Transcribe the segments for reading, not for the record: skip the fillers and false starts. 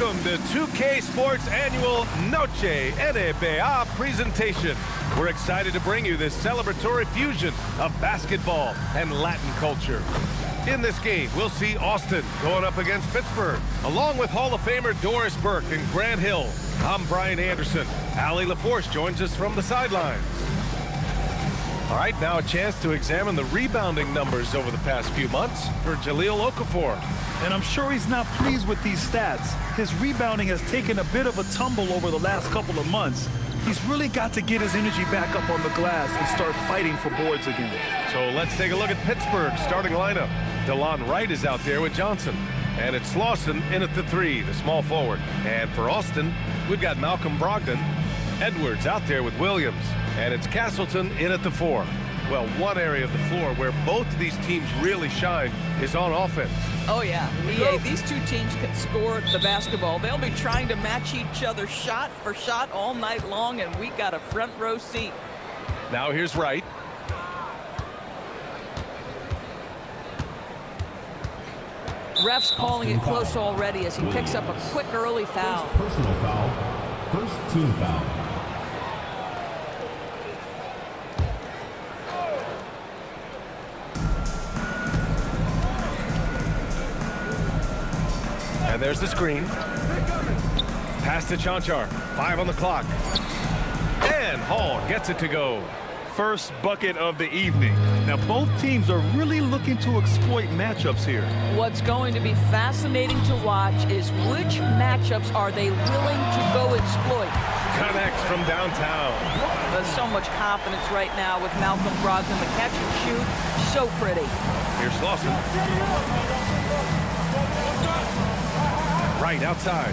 Welcome to 2K Sports Annual Noche NBA presentation. We're excited to bring you this celebratory fusion of basketball and Latin culture. In this game, we'll see Austin going up against Pittsburgh, along with Hall of Famer Doris Burke and Grant Hill. I'm Brian Anderson. Allie LaForce joins us from the sidelines. All right, now a chance to examine the rebounding numbers over the past few months for Jahlil Okafor. And I'm sure he's not pleased with these stats. His rebounding has taken a bit of a tumble over the last couple of months. He's really got to get his energy back up on the glass and start fighting for boards again. So let's take a look at Pittsburgh's starting lineup. DeLon Wright is out there with Johnson. And it's Lawson in at the 3, the small forward. And for Austin, we've got Malcolm Brogdon. Edwards out there with Williams. And it's Castleton in at the 4. Well, one area of the floor where both of these teams really shine is on offense. Oh, yeah. These two teams can score the basketball. They'll be trying to match each other shot for shot all night long, and we got a front row seat. Now here's Wright. Ref's calling it close already as he picks up a quick early foul. Personal foul. First team foul. And there's the screen. Pass to Chanchar. 5 on the clock. And Hall gets it to go. First bucket of the evening. Now, both teams are really looking to exploit matchups here. What's going to be fascinating to watch is which matchups are they willing to go exploit. Connects from downtown. There's so much confidence right now with Malcolm Brogdon. The catch and shoot, so pretty. Here's Lawson. Right outside.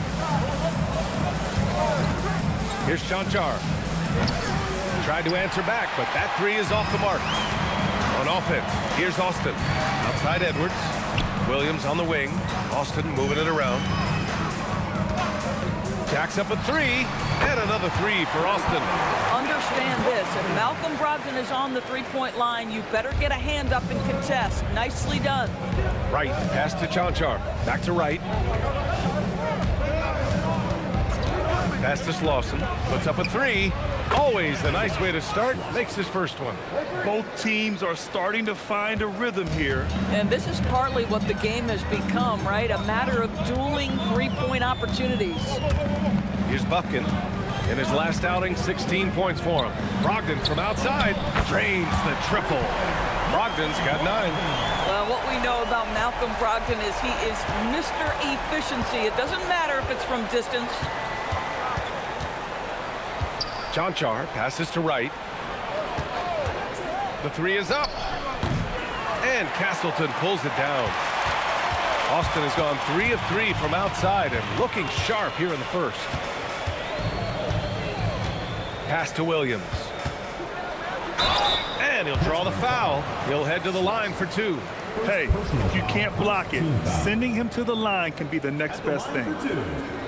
Here's Chanchar. Tried to answer back, but that 3 is off the mark. On offense, here's Austin. Outside Edwards. Williams on the wing. Austin moving it around. Jacks up a 3, and another 3 for Austin. Understand this, if Malcolm Brogdon is on the three-point line, you better get a hand up and contest. Nicely done. Wright, pass to Chanchar. Back to Wright. Pass to Lawson. Puts up a 3. Always a nice way to start. Makes his first one. Both teams are starting to find a rhythm here. And this is partly what the game has become, right? A matter of dueling three-point opportunities. Here's Buffkin. In his last outing, 16 points for him. Brogdon from outside drains the triple. Brogdon's got 9. Well, what we know about Malcolm Brogdon is he is Mr. Efficiency. It doesn't matter if it's from distance. Chanchar passes to Wright. The 3 is up. And Castleton pulls it down. Austin has gone 3 of 3 from outside and looking sharp here in the first. Pass to Williams. And he'll draw the foul. He'll head to the line for 2. Hey, if you can't block it, sending him to the line can be the next best thing.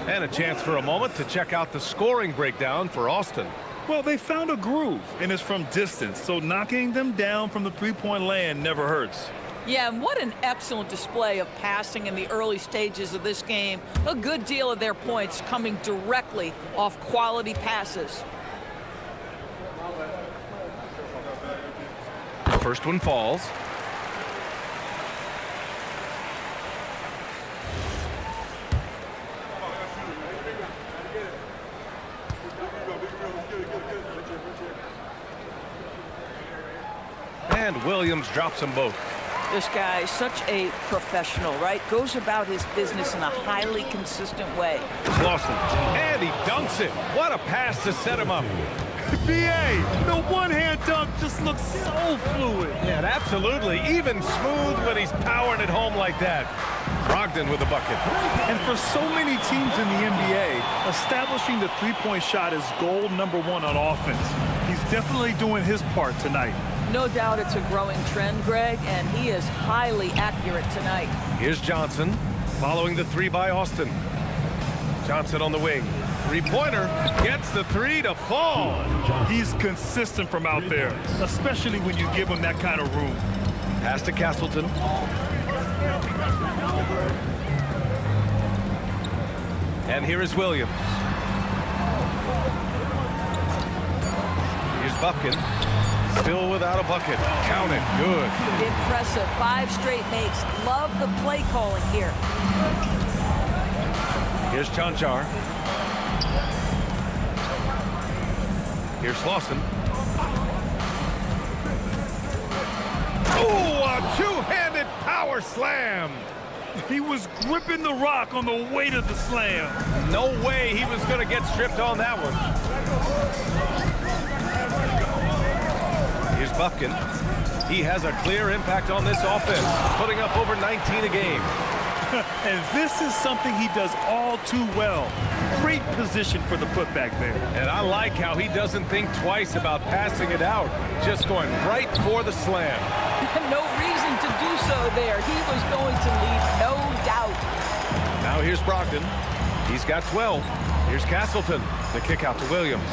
And a chance for a moment to check out the scoring breakdown for Austin. Well, they found a groove, and it's from distance, so knocking them down from the three-point land never hurts. Yeah, and what an excellent display of passing in the early stages of this game. A good deal of their points coming directly off quality passes. The first one falls. And Williams drops them both. This guy is such a professional, right? Goes about his business in a highly consistent way. Lawson, and he dunks it. What a pass to set him up. B.A., the one-hand dunk just looks so fluid. Yeah, absolutely. Even smooth when he's powering it home like that. Brogdon with the bucket. And for so many teams in the NBA, establishing the three-point shot is goal number 1 on offense. He's definitely doing his part tonight. No doubt it's a growing trend, Greg, and he is highly accurate tonight. Here's Johnson, following the 3 by Austin. Johnson on the wing. Three-pointer gets the 3 to fall. He's consistent from out there, especially when you give him that kind of room. Pass to Castleton. And here is Williams. Here's Buffkin. Still without a bucket. Count it. Good. Impressive. 5 straight makes. Love the play calling here. Here's Chanchar. Here's Lawson. Oh, a two-handed power slam. He was gripping the rock on the weight of the slam. No way he was going to get stripped on that one. Here's Buffkin. He has a clear impact on this offense, putting up over 19 a game. And this is something he does all too well. Great position for the putback there. And I like how he doesn't think twice about passing it out, just going right for the slam. No reason to do so there. He was going to leave, no doubt. Now here's Brogdon. He's got 12. Here's Castleton. The kick out to Williams.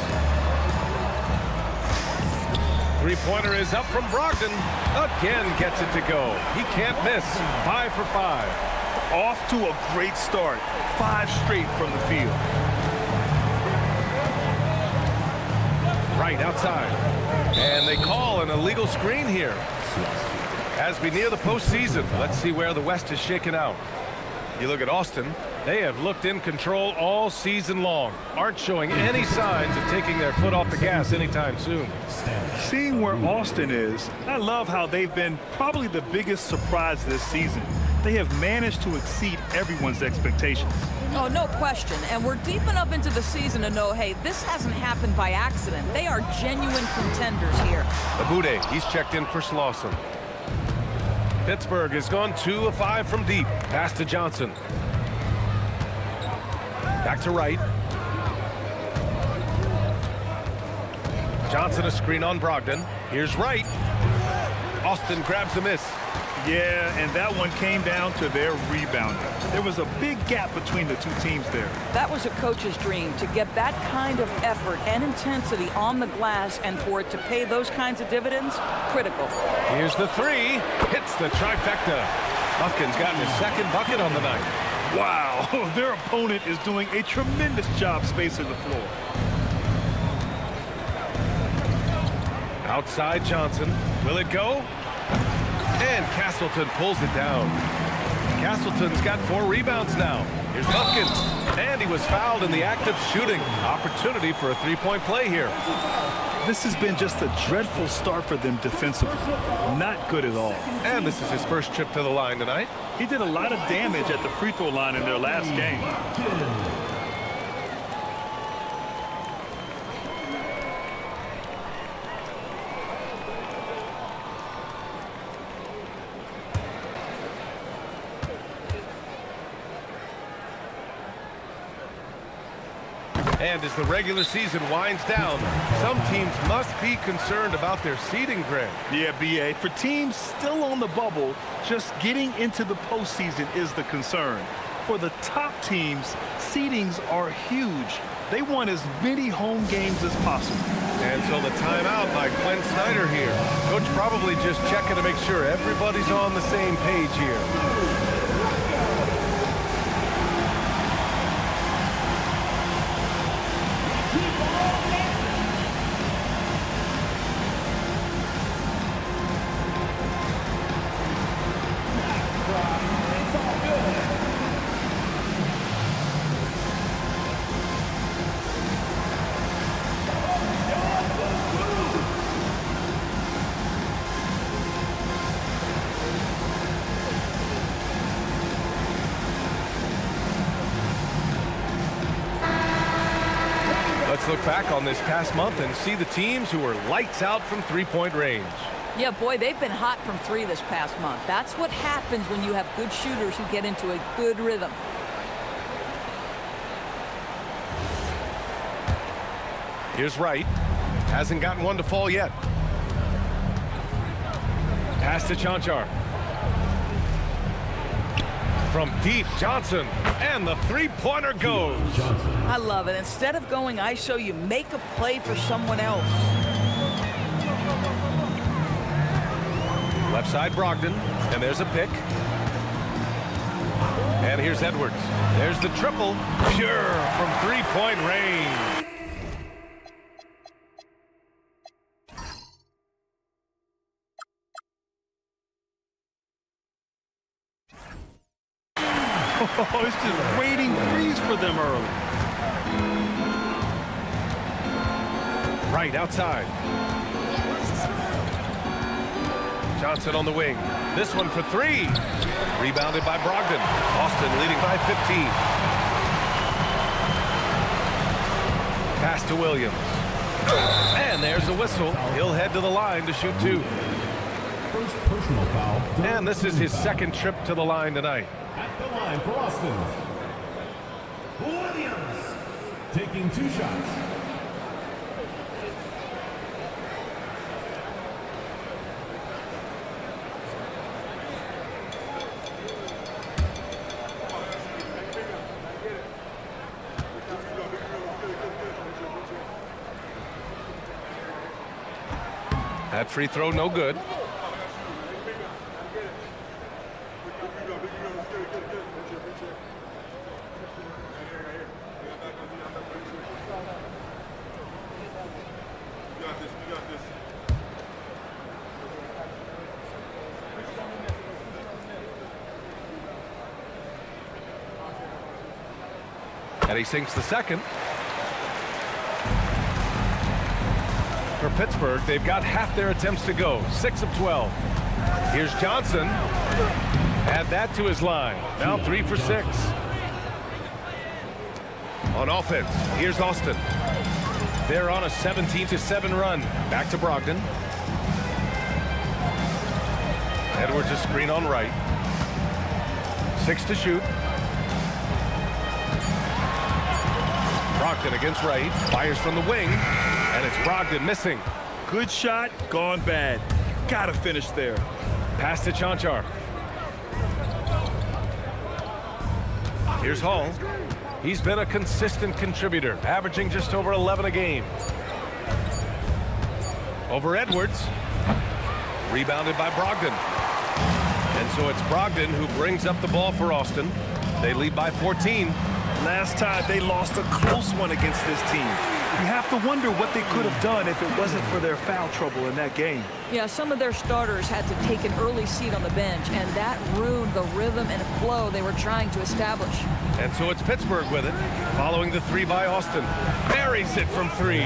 Three-pointer is up from Brogdon. Again gets it to go. He can't miss. 5 for 5. Off to a great start. 5 straight from the field. Right outside. And they call an illegal screen here. As we near the postseason, let's see where the West is shaken out. You look at Austin. They have looked in control all season long. Aren't showing any signs of taking their foot off the gas anytime soon. Seeing where Austin is, I love how they've been probably the biggest surprise this season. They have managed to exceed everyone's expectations. Oh, no question. And we're deep enough into the season to know, hey, this hasn't happened by accident. They are genuine contenders here. Abude, he's checked in for Slauson. Pittsburgh has gone 2 of 5 from deep. Pass to Johnson. Back to Wright. Johnson a screen on Brogdon. Here's Wright. Austin grabs the miss. Yeah, and that one came down to their rebounding. There was a big gap between the two teams there. That was a coach's dream, to get that kind of effort and intensity on the glass, and for it to pay those kinds of dividends, critical. Here's the three. Hits the trifecta. Buffkin's gotten his second bucket on the night. Wow, their opponent is doing a tremendous job spacing the floor. Outside Johnson. Will it go? And Castleton pulls it down. Castleton's got 4 rebounds now. Here's Buffkin. And he was fouled in the act of shooting. Opportunity for a three-point play here. This has been just a dreadful start for them defensively. Not good at all. And this is his first trip to the line tonight. He did a lot of damage at the free throw line in their last game. And as the regular season winds down, some teams must be concerned about their seeding, Greg. Yeah, B.A. For teams still on the bubble, just getting into the postseason is the concern. For the top teams, seedings are huge. They want as many home games as possible. And so the timeout by Glenn Snyder here. Coach probably just checking to make sure everybody's on the same page here. Let's look back on this past month and see the teams who were lights out from three-point range. Yeah, boy, they've been hot from 3 this past month. That's what happens when you have good shooters who get into a good rhythm. Here's Wright. Hasn't gotten one to fall yet. Pass to Chanchar. From deep, Johnson. And the three-pointer goes. I love it. Instead of going ISO, you make a play for someone else. Left side Brogdon. And there's a pick. And here's Edwards. There's the triple. Pure from three-point range. Oh, it's just raining threes for them early. Right outside. Johnson on the wing. This one for three. Rebounded by Brogdon. Austin leading by 15. Pass to Williams. And there's a whistle. He'll head to the line to shoot two. First personal foul. And this is his second trip to the line tonight. At the line for Austin. Williams taking 2 shots. That free throw no good. And he sinks the second. For Pittsburgh, they've got half their attempts to go, 6 of 12. Here's Johnson. Add that to his line. Now 3 for 6. On offense, here's Austin. They're on a 17-7 run. Back to Brogdon. Edwards a screen on right. 6 to shoot. Brogdon against right. Fires from the wing. And it's Brogdon missing. Good shot, gone bad. Gotta finish there. Pass to Chanchar. Here's Hall. He's been a consistent contributor, averaging just over 11 a game. Over Edwards. Rebounded by Brogdon. And so it's Brogdon who brings up the ball for Austin. They lead by 14. Last time they lost a close one against this team. You have to wonder what they could have done if it wasn't for their foul trouble in that game. Yeah, some of their starters had to take an early seat on the bench, and that ruined the rhythm and flow they were trying to establish. And so it's Pittsburgh with it, following the three by Austin. Buries it from 3.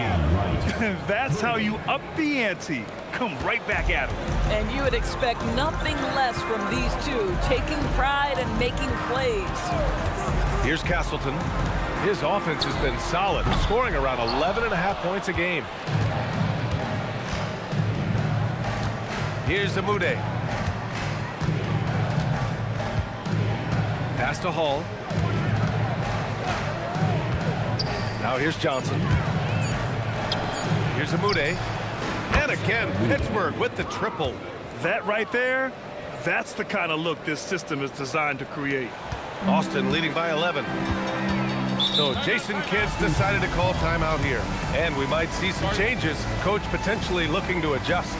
That's how you up the ante. Come right back at them. And you would expect nothing less from these two, taking pride and making plays. Here's Castleton. His offense has been solid, scoring around 11.5 points a game. Here's Amude. Pass to Hall. Now here's Johnson. Here's Amude. And again, Pittsburgh with the triple. That right there, that's the kind of look this system is designed to create. Austin leading by 11. So Jason Kidd's decided to call timeout here. And we might see some changes. Coach potentially looking to adjust.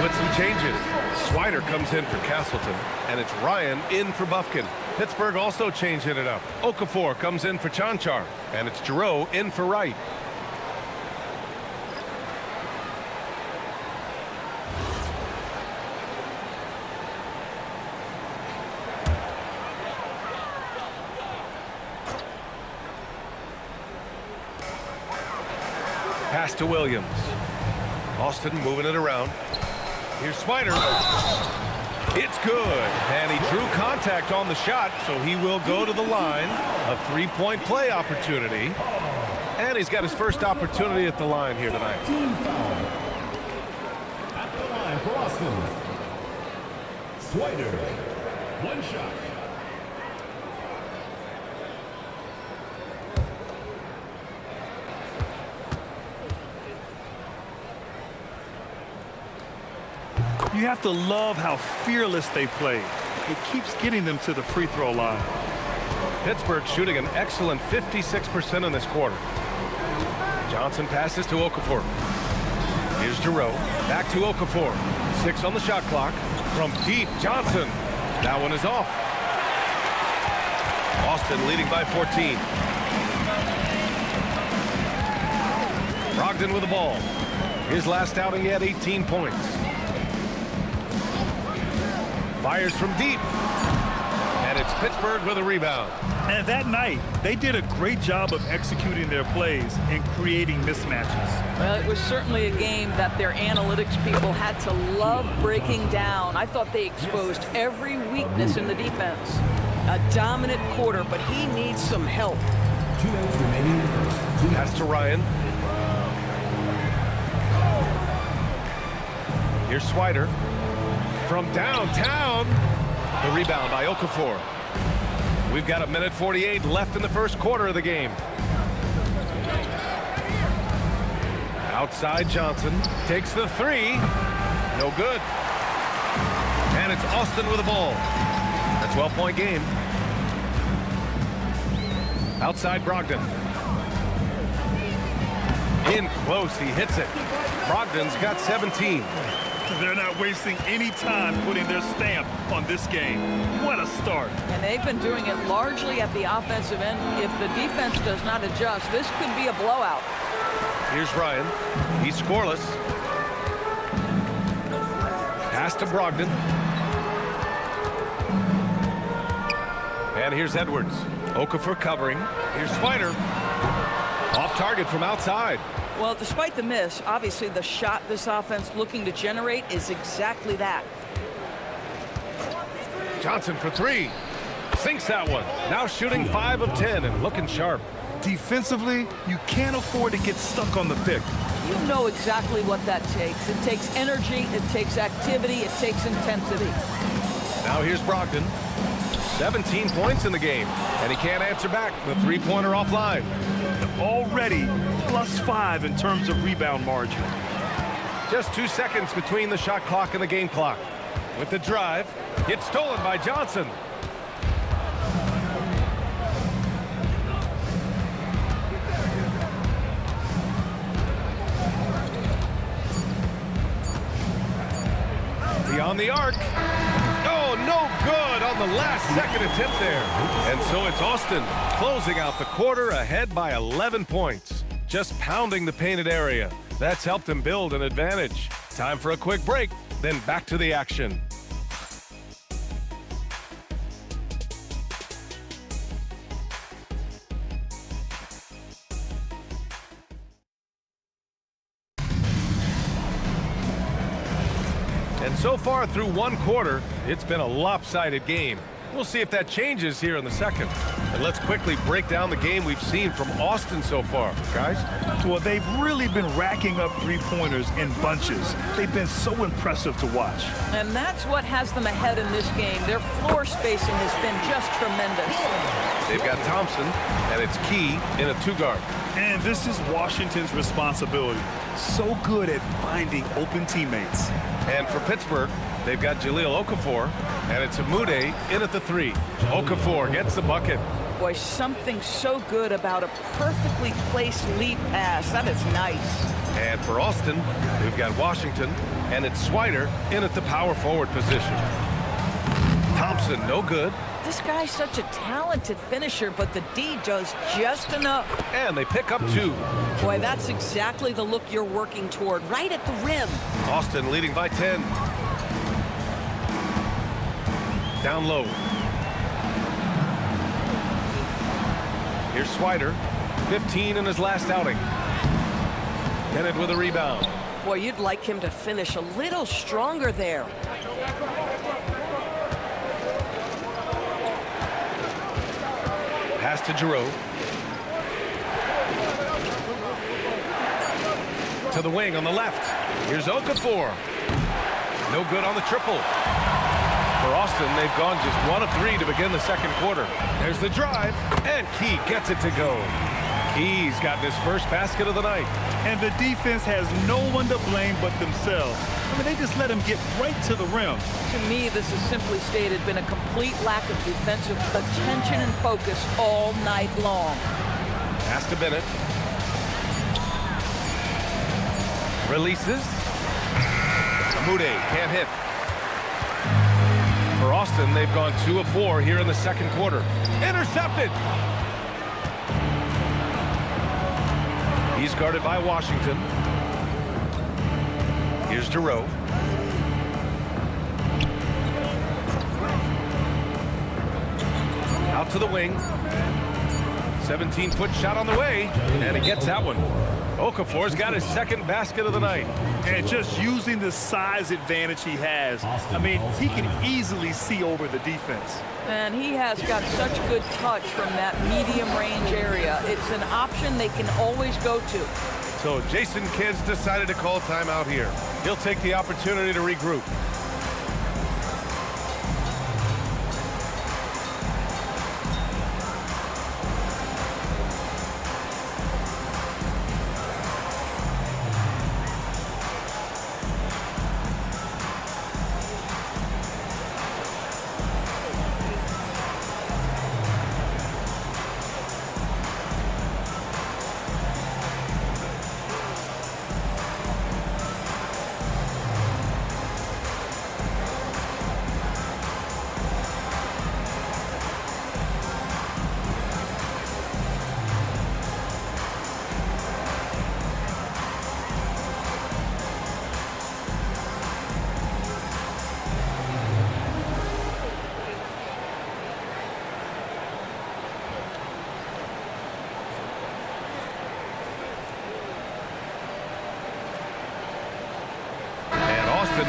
With some changes. Swider comes in for Castleton, and it's Ryan in for Bufkin. Pittsburgh also changing it up. Okafor comes in for Chanchar, and it's Giroux in for Wright. Pass to Williams. Austin moving it around. Here's Swider. It's good. And he drew contact on the shot, so he will go to the line. A three-point play opportunity. And he's got his first opportunity at the line here tonight. Team foul. At the line for Austin. Swider. One shot. You have to love how fearless they play. It keeps getting them to the free throw line. Pittsburgh shooting an excellent 56% in this quarter. Johnson passes to Okafor. Here's Giroux. Back to Okafor. 6 on the shot clock. From deep, Johnson. That one is off. Austin leading by 14. Brogdon with the ball. His last outing, he had 18 points. Fires from deep. And it's Pittsburgh with a rebound. And that night, they did a great job of executing their plays and creating mismatches. Well, it was certainly a game that their analytics people had to love breaking down. I thought they exposed every weakness in the defense. A dominant quarter, but he needs some help. 2 minutes remaining in the first. Pass to Ryan. Here's Swider. From downtown. The rebound by Okafor. We've got 1:48 left in the first quarter of the game. Outside Johnson. Takes the three. No good. And it's Austin with the ball. A 12-point game. Outside Brogdon. In close. He hits it. Brogdon's got 17. They're not wasting any time putting their stamp on this game. What a start. And they've been doing it largely at the offensive end. If the defense does not adjust, this could be a blowout. Here's Ryan. He's scoreless. Pass to Brogdon. And here's Edwards. Okafor covering. Here's Swider. Off target from outside. Well, despite the miss, obviously the shot this offense looking to generate is exactly that. Johnson for three. Sinks that one. Now shooting 5 of 10 and looking sharp. Defensively, you can't afford to get stuck on the pick. You know exactly what that takes. It takes energy, it takes activity, it takes intensity. Now here's Brogdon. 17 points in the game, and he can't answer back. The three-pointer offline. Already +5 in terms of rebound margin. Just 2 seconds between the shot clock and the game clock. With the drive, it's stolen by Johnson. Beyond the arc. Oh, no good on the last second attempt there. And so it's Austin closing out the quarter ahead by 11 points. Just pounding the painted area. That's helped him build an advantage. Time for a quick break, then back to the action. And so far through one quarter, it's been a lopsided game. We'll see if that changes here in the second. And let's quickly break down the game we've seen from Austin so far, guys. Well, they've really been racking up three-pointers in bunches. They've been so impressive to watch. And that's what has them ahead in this game. Their floor spacing has been just tremendous. They've got Thompson, and it's Key in a two-guard. And this is Washington's responsibility. So good at finding open teammates. And for Pittsburgh, they've got Jahlil Okafor, and it's Amude in at the three. Okafor gets the bucket. Boy, something so good about a perfectly placed lead pass. That is nice. And for Austin, we've got Washington, and it's Swider in at the power forward position. Thompson, no good. This guy's such a talented finisher, but the D does just enough. And they pick up 2. Boy, that's exactly the look you're working toward, right at the rim. Austin leading by 10. Down low. Here's Swider, 15 in his last outing. Bennett with a rebound. Boy, you'd like him to finish a little stronger there. Pass to Giroux. To the wing on the left. Here's Okafor. No good on the triple. For Austin, they've gone just 1 of 3 to begin the second quarter. There's the drive, and Key gets it to go. Key's gotten his first basket of the night. And the defense has no one to blame but themselves. I mean, they just let him get right to the rim. To me, this has simply stated been a complete lack of defensive attention and focus all night long. Pass to Bennett. Releases. Amude can't hit. For Austin, they've gone 2 of 4 here in the second quarter. Intercepted. He's guarded by Washington. Here's Giroux. Out to the wing. 17-foot shot on the way, and he gets that one. Okafor's got his second basket of the night. And just using the size advantage he has, I mean, he can easily see over the defense. And he has got such good touch from that medium range area. It's an option they can always go to. So Jason Kidd's decided to call timeout here. He'll take the opportunity to regroup.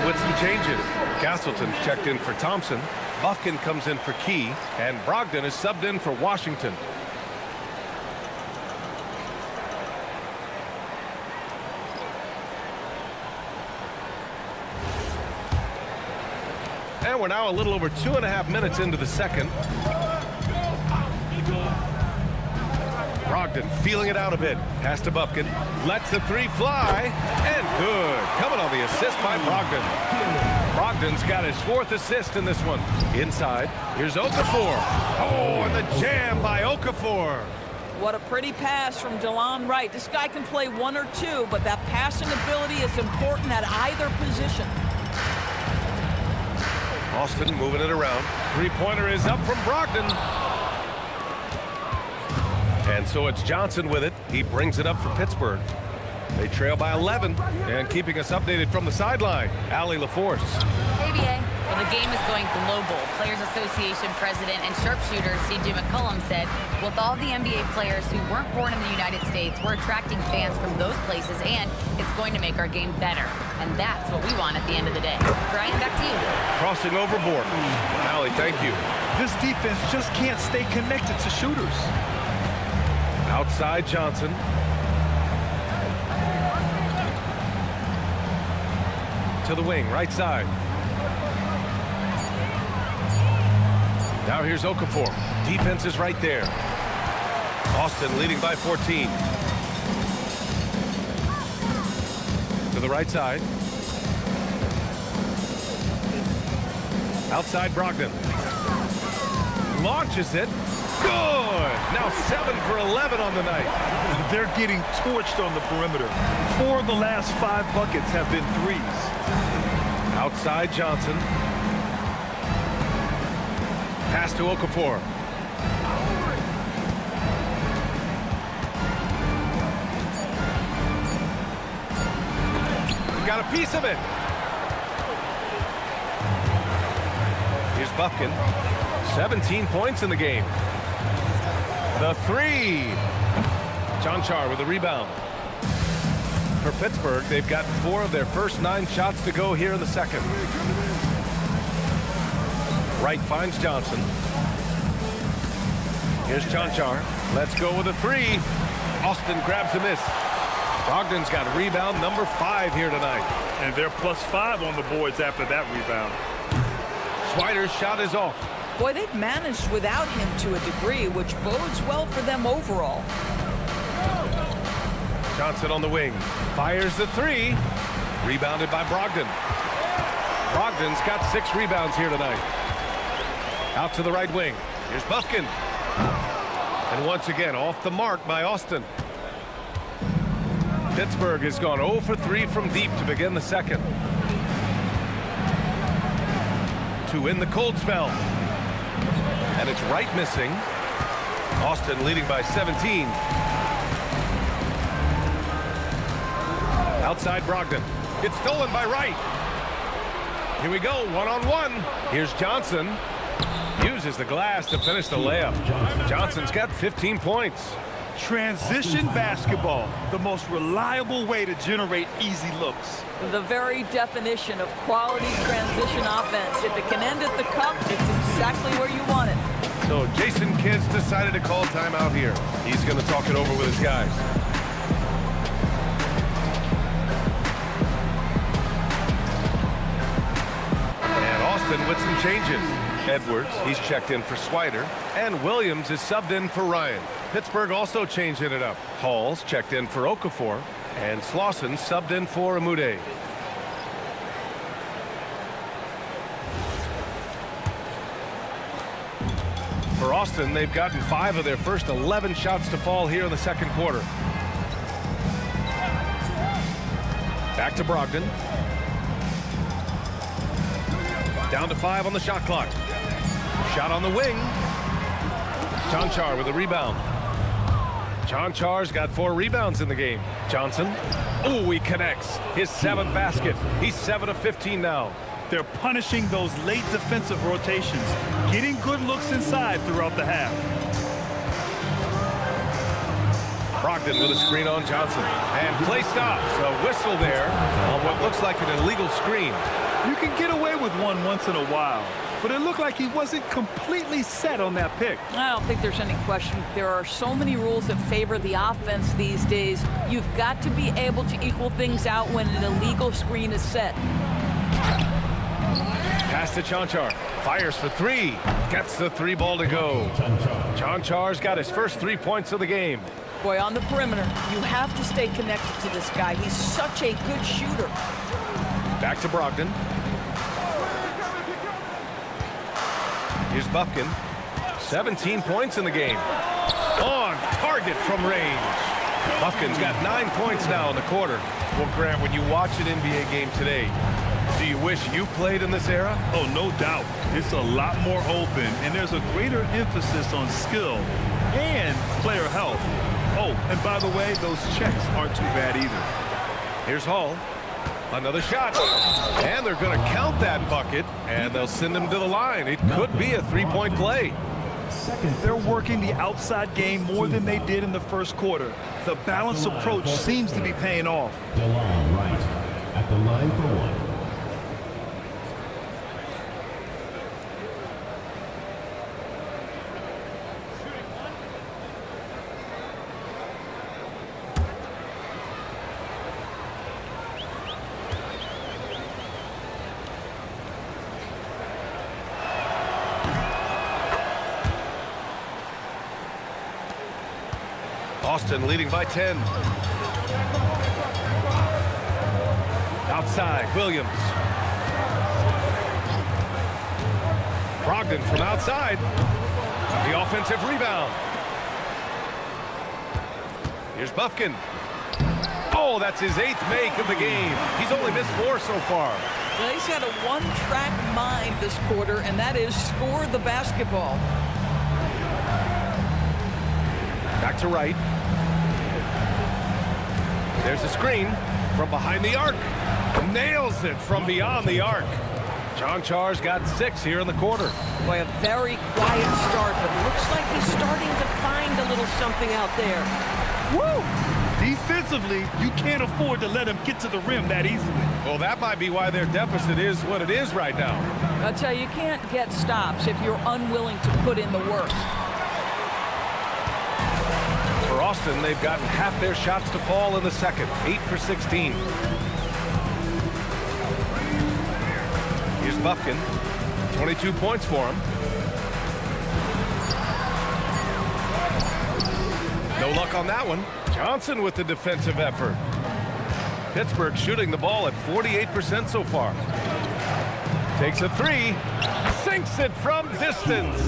With some changes. Castleton checked in for Thompson. Buffkin comes in for Key. And Brogdon is subbed in for Washington. And we're now a little over 2.5 minutes into the second. Brogdon feeling it out a bit. Pass to Buffkin. Lets the 3 fly. And good. Coming on the assist by Brogdon. Brogdon's got his 4th assist in this one. Inside. Here's Okafor. Oh, and the jam by Okafor. What a pretty pass from DeLon Wright. This guy can play 1 or 2, but that passing ability is important at either position. Austin moving it around. 3-pointer is up from Brogdon. And so it's Johnson with it. He brings it up for Pittsburgh. They trail by 11. And keeping us updated from the sideline, Allie LaForce. ABA. Well, the game is going global. Players Association President and sharpshooter C.J. McCollum said, with all the NBA players who weren't born in the United States, we're attracting fans from those places, and it's going to make our game better. And that's what we want at the end of the day. Brian, back to you. Crossing overboard. Allie, thank you. This defense just can't stay connected to shooters. Outside Johnson. To the wing, right side. Now here's Okafor. Defense is right there. Austin leading by 14. To the right side. Outside Brogdon. Launches it. Good. Now 7 for 11 on the night. They're getting torched on the perimeter. 4 of the last 5 buckets have been threes. Outside Johnson. Pass to Okafor. Got a piece of it. Here's Buffkin. 17 points in the game. The 3. John Char with the rebound. for Pittsburgh. They've got 4 of their first 9 shots to go here in the second. Wright finds Johnson. Here's Chanchar. Let's go with a 3. Austin grabs a miss. Brogdon's got rebound number 5 here tonight. And they're +5 on the boards after that rebound. Swider's shot is off. Boy, they've managed without him to a degree, which bodes well for them overall. Johnson on the wing. Fires the 3. Rebounded by Brogdon. Brogdon's got 6 rebounds here tonight. Out to the right wing. Here's Buffkin. And once again, off the mark by Austin. Pittsburgh has gone 0 for 3 from deep to begin the second. To win the cold spell. And it's Wright missing. Austin leading by 17. Outside Brogdon. It's stolen by Wright. Here we go, one-on-one. Here's Johnson. Uses the glass to finish the layup. Johnson's got 15 points. Transition basketball, the most reliable way to generate easy looks. The very definition of quality transition offense. If it can end at the cup, it's exactly where you want it. So Jason Kidd's decided to call timeout here. He's going to talk it over with his guys. And Austin with some changes. Edwards, he's checked in for Swider, and Williams is subbed in for Ryan. Pittsburgh also changing it up. Hall's checked in for Okafor, and Slauson subbed in for Amude. For Austin, they've gotten 5 of their first 11 shots to fall here in the second quarter. Back to Brogdon. Down to 5 on the shot clock. Shot on the wing. Chanchar with a rebound. Chanchar's got 4 rebounds in the game. Johnson. Oh, he connects. His 7th basket. He's 7 of 15 now. They're punishing those late defensive rotations, getting good looks inside throughout the half. Brogdon with a screen on Johnson. And play stops. A whistle there on what looks like an illegal screen. You can get away with one once in a while, but it looked like he wasn't completely set on that pick. I don't think there's any question. There are so many rules that favor the offense these days. You've got to be able to equal things out when an illegal screen is set. Pass to Chanchar. Fires for 3. Gets the 3 ball to go. Chanchar's got his first 3 points of the game. Boy, on the perimeter, you have to stay connected to this guy. He's such a good shooter. Back to Brogdon. Here's Buffkin. 17 points in the game. On target from range. Buffkin's got 9 points now in the quarter. Well, Grant, when you watch an NBA game today, do you wish you played in this era? Oh, no doubt. It's a lot more open, and there's a greater emphasis on skill and player health. Oh, and by the way, those checks aren't too bad either. Here's Hall. Another shot. And they're going to count that bucket, and they'll send him to the line. It could be a 3-point play. They're working the outside game more than they did in the first quarter. The balanced approach seems to be paying off. DeLong Wright at the line for 1. Austin leading by 10. Outside, Williams. Brogdon from outside. The offensive rebound. Here's Buffkin. Oh, that's his 8th make of the game. He's only missed 4 so far. Well, he's got a one-track mind this quarter, and that is score the basketball. Back to Wright. There's a screen from behind the arc. Nails it from beyond the arc. Chanchar's got 6 here in the quarter. Boy, a very quiet start, but looks like he's starting to find a little something out there. Woo! Defensively, you can't afford to let him get to the rim that easily. Well, that might be why their deficit is what it is right now. I'll tell you, you can't get stops if you're unwilling to put in the work. For Austin, they've gotten half their shots to fall in the second, 8 for 16. Here's Buffkin, 22 points for him. No luck on that one. Johnson with the defensive effort. Pittsburgh shooting the ball at 48% so far. Takes a three, sinks it from distance.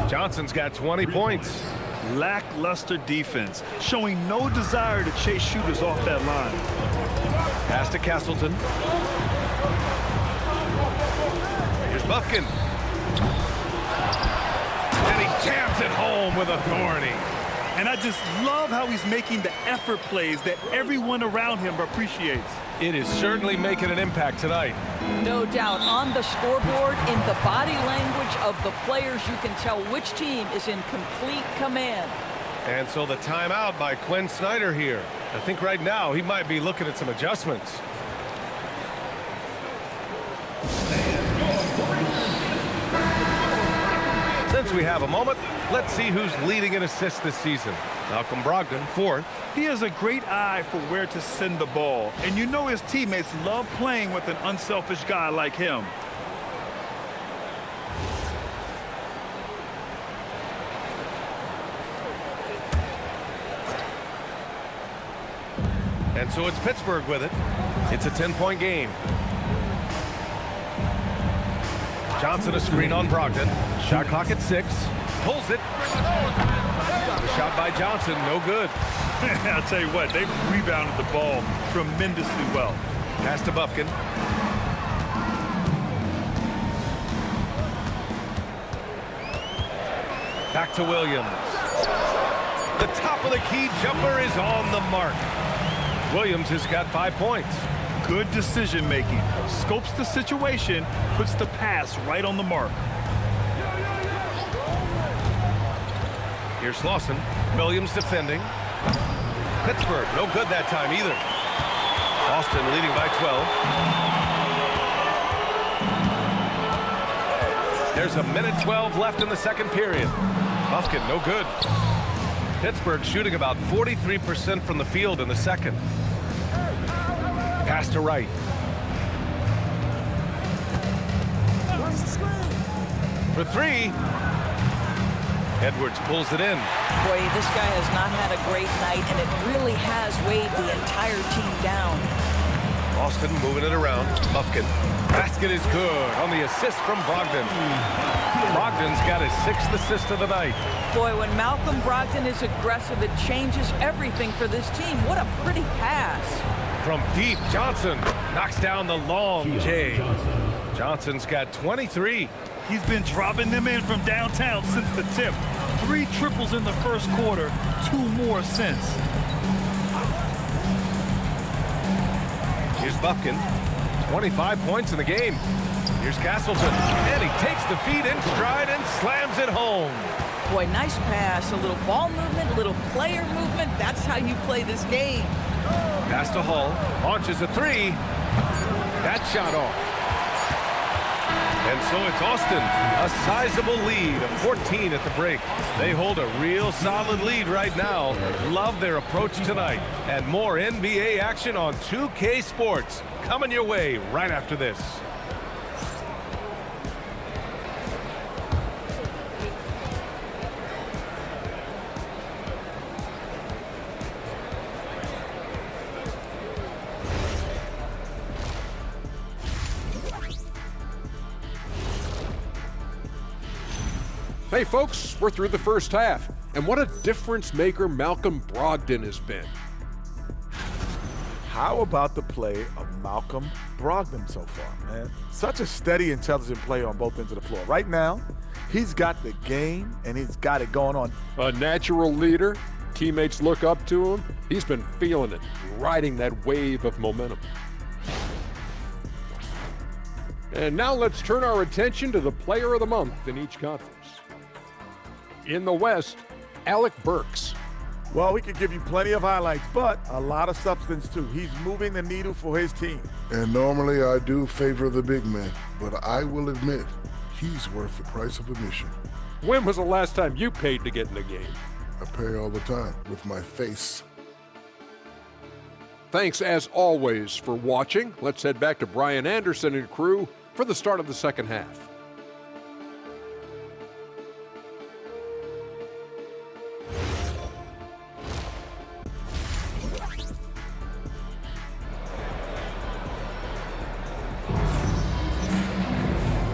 Johnson's got 20 points. Lackluster defense, showing no desire to chase shooters off that line. Pass to Castleton. Here's Buffkin. And he jams it home with authority. And I just love how he's making the effort plays that everyone around him appreciates. It is certainly making an impact tonight. No doubt. On the scoreboard, in the body language of the players, you can tell which team is in complete command. And so the timeout by Quinn Snyder here. I think right now he might be looking at some adjustments. Since we have a moment, let's see who's leading in assists this season. Malcolm Brogdon, 4th. He has a great eye for where to send the ball, and you know his teammates love playing with an unselfish guy like him. And so it's Pittsburgh with it. It's a 10-point game. Johnson a screen on Brogdon. Shot clock at 6. Pulls it. The shot by Johnson, no good. I'll tell you what, they rebounded the ball tremendously well. Pass to Buffkin. Back to Williams. The top of the key jumper is on the mark. Williams has got 5 points. Good decision making. Scopes the situation, puts the pass right on the mark. Here's Lawson. Williams defending. Pittsburgh, no good that time either. Austin leading by 12. There's a minute 12 left in the second period. Buffkin, no good. Pittsburgh shooting about 43% from the field in the second. Pass to Wright. For 3. Edwards pulls it in. Boy, this guy has not had a great night, and it really has weighed the entire team down. Austin moving it around. Buffkin. Basket is good on the assist from Brogdon. Brogdon's got his 6th assist of the night. Boy, when Malcolm Brogdon is aggressive, it changes everything for this team. What a pretty pass. From deep, Johnson knocks down the long J. Johnson's got 23. He's been dropping them in from downtown since the tip. 3 triples in the first quarter, 2 more since. Here's Buffkin, 25 points in the game. Here's Castleton, and he takes the feed in stride and slams it home. Boy, nice pass, a little ball movement, a little player movement. That's how you play this game. Pass to Hall, launches a 3. That shot off. And so it's Austin, a sizable lead of 14 at the break. They hold a real solid lead right now. Love their approach tonight. And more NBA action on 2K Sports coming your way right after this. Hey folks, we're through the first half, and what a difference maker Malcolm Brogdon has been. How about the play of Malcolm Brogdon so far, man? Such a steady, intelligent player on both ends of the floor. Right now, he's got the game, and he's got it going on. A natural leader, teammates look up to him. He's been feeling it, riding that wave of momentum. And now let's turn our attention to the player of the month in each conference. In the West, Alec Burks. Well, he could give you plenty of highlights, but a lot of substance too. He's moving the needle for his team. And normally I do favor the big man, but I will admit, he's worth the price of admission. When was the last time you paid to get in a game? I pay all the time with my face. Thanks as always for watching. Let's head back to Brian Anderson and crew for the start of the second half.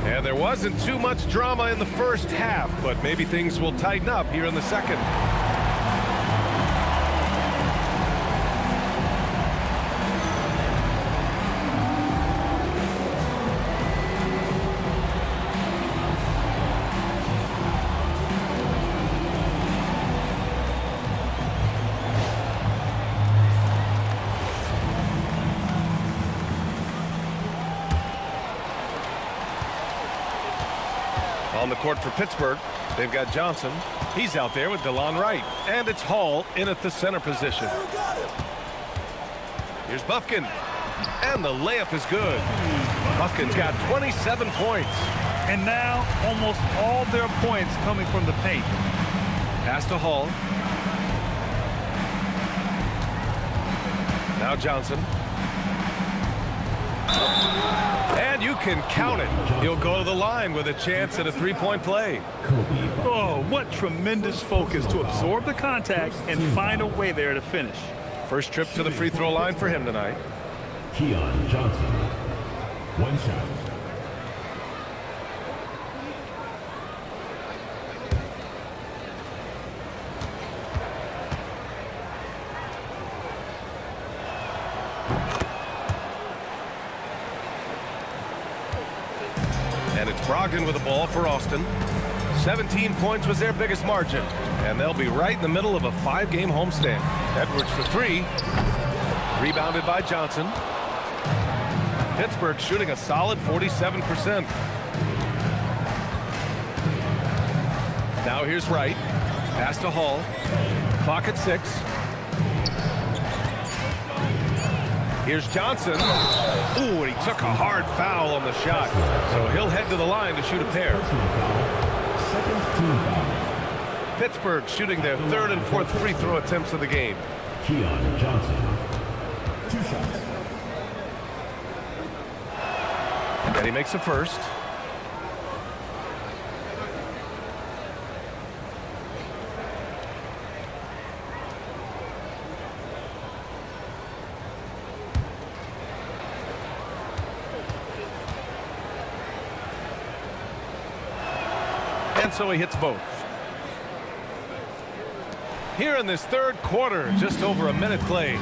And there wasn't too much drama in the first half, but maybe things will tighten up here in the second. On the court for Pittsburgh, they've got Johnson. He's out there with DeLon Wright. And it's Hall in at the center position. Here's Bufkin. And the layup is good. Bufkin's got 27 points. And now almost all their points coming from the paint. Pass to Hall. Now Johnson. And you can count it. He'll go to the line with a chance at a three-point play. Oh, what tremendous focus to absorb the contact and find a way there to finish. First trip to the free throw line for him tonight. Keon Johnson. One shot. And it's Brogdon with the ball for Austin. 17 points was their biggest margin. And they'll be right in the middle of a 5-game homestand. Edwards for three. Rebounded by Johnson. Pittsburgh shooting a solid 47%. Now here's Wright. Pass to Hall. Clock at 6. Here's Johnson. Ooh, and he took a hard foul on the shot. So he'll head to the line to shoot a pair. Pittsburgh shooting their third and fourth free throw attempts of the game. Keon Johnson. 2 shots. And he makes a first. And so he hits both. Here in this third quarter, just over a minute played.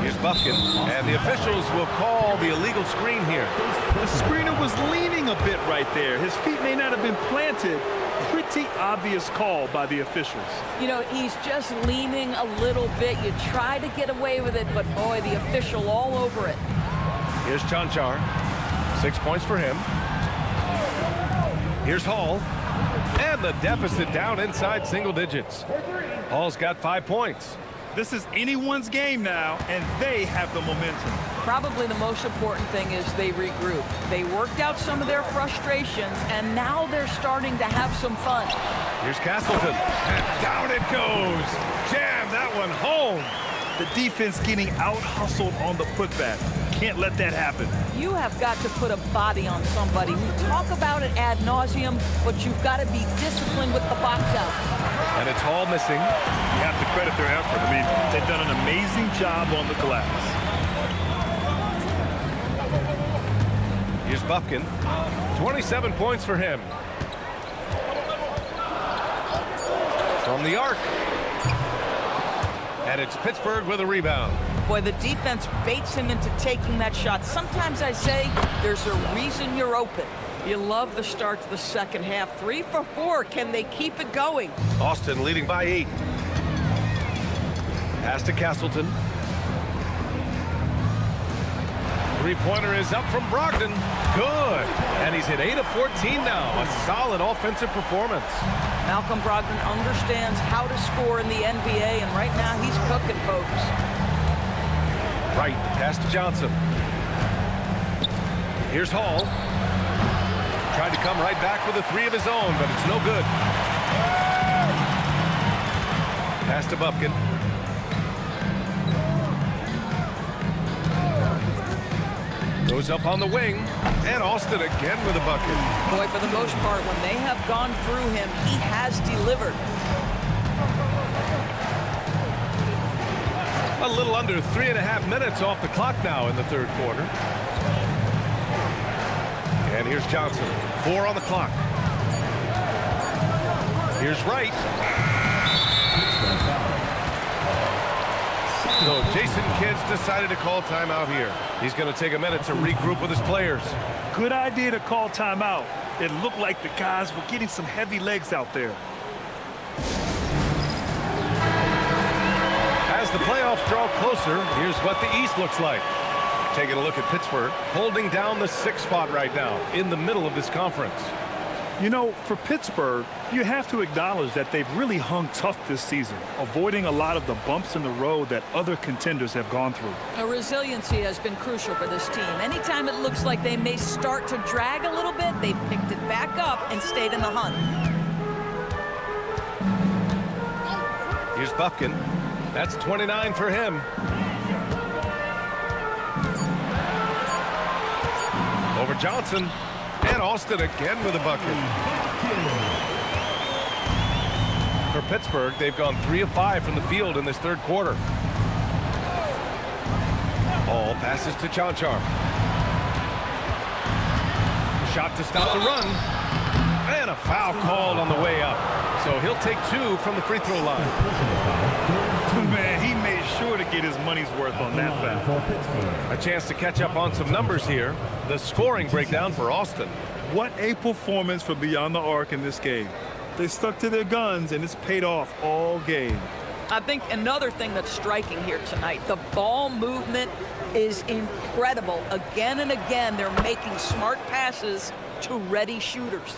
Here's Bufkin, and the officials will call the illegal screen here. The screener was leaning a bit right there. His feet may not have been planted. Pretty obvious call by the officials. You know, he's just leaning a little bit. You try to get away with it, but boy, the official all over it. Here's Chanchar. 6 points for him. Here's Hall. And the deficit down inside single digits. Hall's got 5 points. This is anyone's game now, and they have the momentum. Probably the most important thing is they regroup. They worked out some of their frustrations, and now they're starting to have some fun. Here's Castleton. And down it goes. Jam that one home. The defense getting out-hustled on the putback. Can't let that happen. You have got to put a body on somebody. We talk about it ad nauseum, but you've got to be disciplined with the box outs. And it's Hall missing. You have to credit their effort. I mean, they've done an amazing job on the glass. Here's Bufkin. 27 points for him. From the arc. And it's Pittsburgh with a rebound. Boy, the defense baits him into taking that shot. Sometimes I say there's a reason you're open. You love the start to the second half. 3 for 4. Can they keep it going? Austin leading by 8. Pass to Castleton. Three-pointer is up from Brogdon. Good. And he's hit 8 of 14 now. A solid offensive performance. Malcolm Brogdon understands how to score in the NBA, and right now he's cooking, folks. Right, pass to Johnson. Here's Hall. Tried to come right back with a three of his own, but it's no good. Pass to Bufkin. Goes up on the wing, and Austin again with a bucket. Boy, for the most part, when they have gone through him, he has delivered. A little under 3.5 minutes off the clock now in the third quarter. And here's Johnson. 4 on the clock. Here's Wright. So Jason Kidd's decided to call timeout here. He's going to take a minute to regroup with his players. Good idea to call timeout. It looked like the guys were getting some heavy legs out there. As the playoffs draw closer, here's what the East looks like. Taking a look at Pittsburgh, holding down the 6th spot right now in the middle of this conference. You know, for Pittsburgh, you have to acknowledge that they've really hung tough this season, avoiding a lot of the bumps in the road that other contenders have gone through. Resiliency has been crucial for this team. Anytime it looks like they may start to drag a little bit, they've picked it back up and stayed in the hunt. Here's Bufkin. That's 29 for him. Over Johnson. And Austin again with a bucket. For Pittsburgh, they've gone 3 of 5 from the field in this third quarter. All passes to Chanchar. Shot to stop the run. And a foul called on the way up. So he'll take 2 from the free throw line. Man, he made sure to get his money's worth on that foul. A chance to catch up on some numbers here. The scoring breakdown for Austin. What a performance for Beyond the Arc in this game. They stuck to their guns, and it's paid off all game. I think another thing that's striking here tonight, the ball movement is incredible. Again and again, they're making smart passes to ready shooters.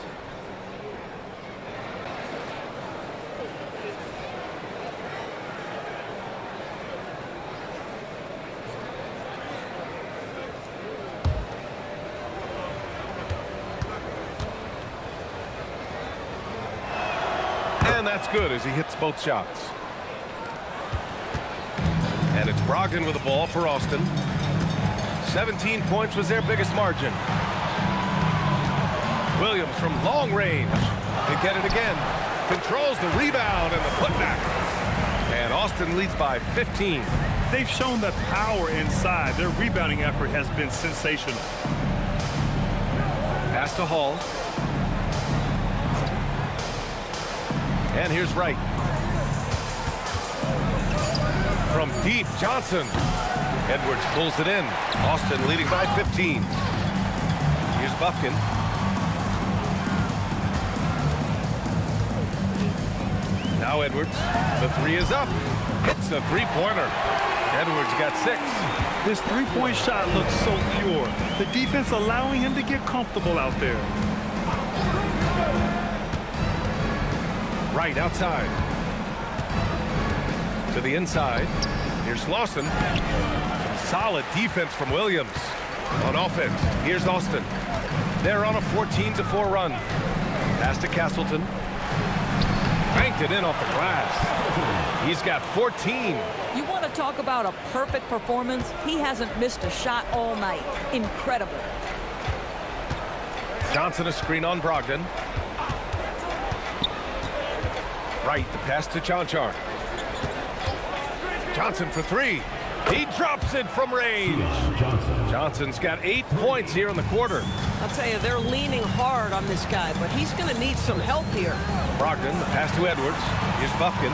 And that's good as he hits both shots. And it's Brogdon with the ball for Austin. 17 points was their biggest margin. Williams from long range. They get it again. Controls the rebound and the putback. And Austin leads by 15. They've shown that power inside. Their rebounding effort has been sensational. Pass to Hall. And here's Wright. From deep, Johnson. Edwards pulls it in. Austin leading by 15. Here's Bufkin. Now Edwards. The three is up. Hits a three-pointer. Edwards got 6. This three-point shot looks so pure. The defense allowing him to get comfortable out there. Right outside. To the inside. Here's Lawson. Some solid defense from Williams. On offense, here's Austin. They're on a 14-4 run. Pass to Castleton. Banked it in off the glass. He's got 14. You want to talk about a perfect performance? He hasn't missed a shot all night. Incredible. Johnson a screen on Brogdon. Right, the pass to Chanchar. Johnson for 3. He drops it from range. Johnson's got 8 points here in the quarter. I'll tell you, they're leaning hard on this guy, but he's going to need some help here. Brogdon, the pass to Edwards. Here's Bufkin.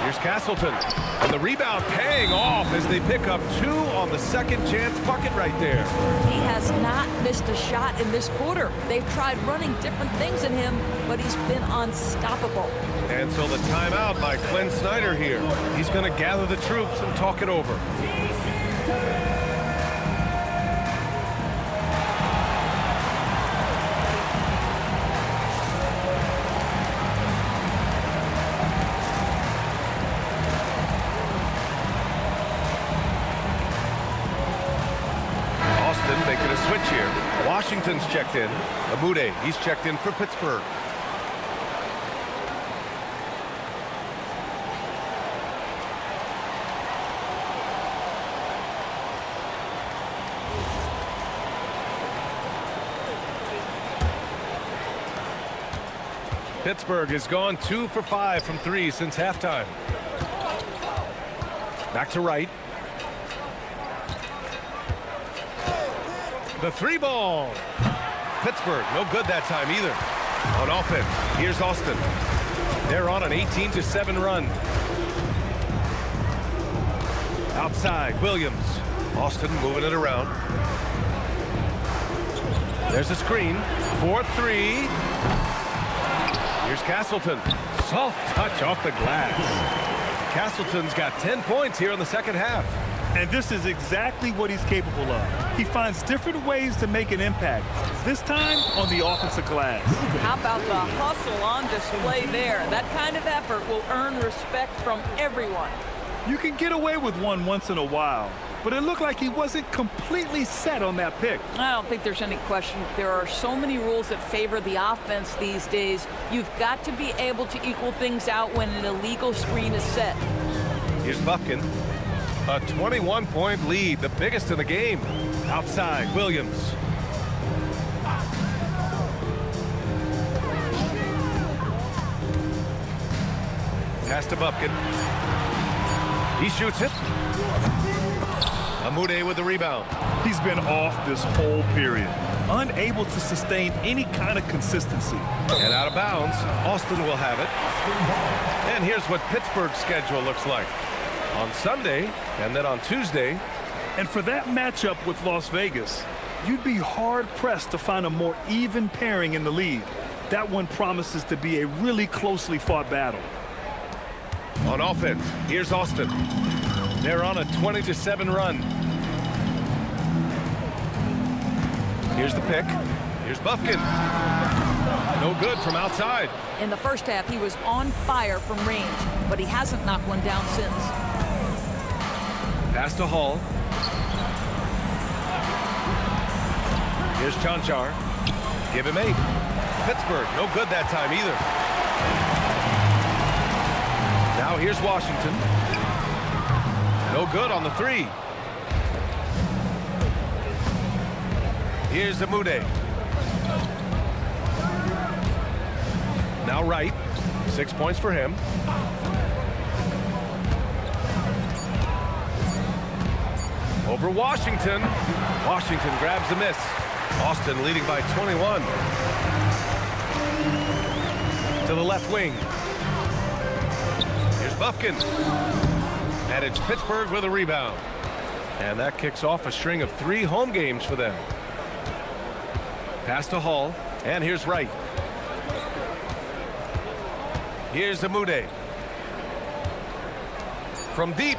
Here's Castleton. And the rebound paying off as they pick up 2 on the second chance bucket right there. He has not missed a shot in this quarter. They've tried running different things in him, but he's been unstoppable. And so the timeout by Clint Snyder here. He's going to gather the troops and talk it over. Making a switch here. Washington's checked in. Amude, he's checked in for Pittsburgh. Pittsburgh has gone 2 for 5 from 3 since halftime. Back to Wright. The 3-ball. Pittsburgh, no good that time either. On offense, here's Austin. They're on an 18-7 run. Outside, Williams. Austin moving it around. There's a screen. 4-3. Here's Castleton. Soft touch off the glass. Castleton's got 10 points here in the second half. And this is exactly what he's capable of. He finds different ways to make an impact, this time on the offensive glass. How about the hustle on display there? That kind of effort will earn respect from everyone. You can get away with one once in a while, but it looked like he wasn't completely set on that pick. I don't think there's any question. There are so many rules that favor the offense these days. You've got to be able to equal things out when an illegal screen is set. Here's Buffkin. A 21-point lead, the biggest in the game. Outside, Williams. Pass to Buffkin. He shoots it. Amude with the rebound. He's been off this whole period, unable to sustain any kind of consistency. And out of bounds, Austin will have it. And here's what Pittsburgh's schedule looks like. On Sunday, and then on Tuesday. And for that matchup with Las Vegas, you'd be hard-pressed to find a more even pairing in the league. That one promises to be a really closely fought battle. On offense, here's Austin. They're on a 20-7 run. Here's the pick. Here's Buffkin. No good from outside. In the first half, he was on fire from range, but he hasn't knocked one down since. Pass to Hall. Here's Chanchar. Give him 8. Pittsburgh, no good that time either. Now here's Washington. No good on the 3. Here's Amude. Now Wright. 6 points for him. Over Washington. Washington grabs the miss. Austin leading by 21. To the left wing. Here's Buffkin. And it's Pittsburgh with a rebound. And that kicks off a string of 3 home games for them. Pass to Hall. And here's Wright. Here's Amude. From deep.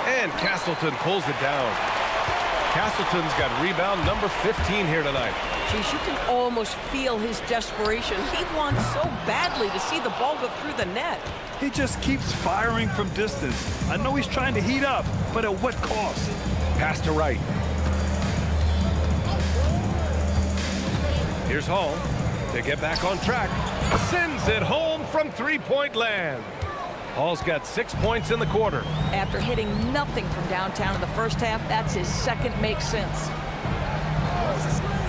And Castleton pulls it down. Castleton's got rebound number 15 here tonight. Geez, you can almost feel his desperation. He wants so badly to see the ball go through the net. He just keeps firing from distance. I know he's trying to heat up, but at what cost? Pass to Wright. Here's Hall to get back on track. Sends it home from 3-point land. Hall's got 6 points in the quarter. After hitting nothing from downtown in the first half, that's his second make sense.